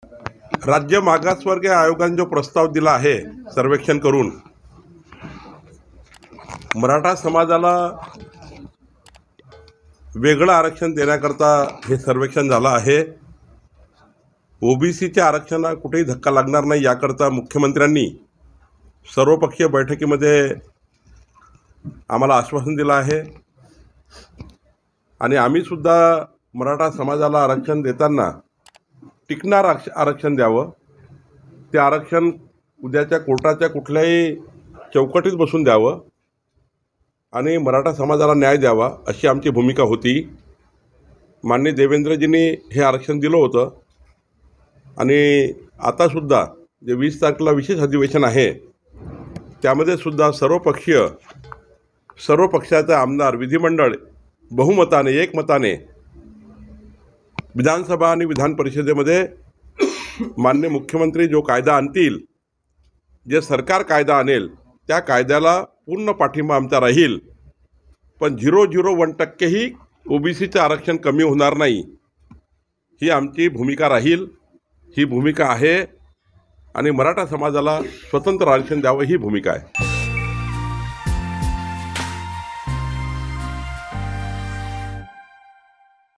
राज्य मागासवर्गीय आयोगाने जो प्रस्ताव दिला आहे सर्वेक्षण करून मराठा समाजाला वेगळं आरक्षण देण्याकरता हे सर्वेक्षण झालं आहे। ओबीसीच्या आरक्षणाला कुठेही धक्का लागणार नाही याकरता मुख्यमंत्र्यांनी सर्वपक्षीय बैठकीमध्ये आम्हाला आश्वासन दिलं आहे आणि आम्ही सुद्धा मराठा समाजाला आरक्षण देताना टिकणार आरक्षण द्यावं। ते आरक्षण उद्याच्या कोर्टाच्या कुठल्याही चौकटीत बसून द्यावं आणि मराठा समाजाला न्याय द्यावा अशी आमची भूमिका होती। माननीय देवेंद्रजींनी हे आरक्षण दिलं होतं आणि आतासुद्धा जे 20 तारखेला विशेष अधिवेशन आहे त्यामध्ये सुद्धा सर्व पक्षाचे आमदार विधिमंडळ बहुमताने एकमताने विधानसभा आणि विधान परिषदेमध्ये माननीय मुख्यमंत्री जो कायदा आणतील, जे सरकार कायदा आणेल त्या कायद्याला पूर्ण पाठिंबा आमचा राहील। पण 0.01% ओबीसीचं आरक्षण कमी होणार नाही ही आमची भूमिका राहील, ही भूमिका आहे आणि मराठा समाजाला स्वतंत्र आरक्षण द्यावं ही भूमिका आहे।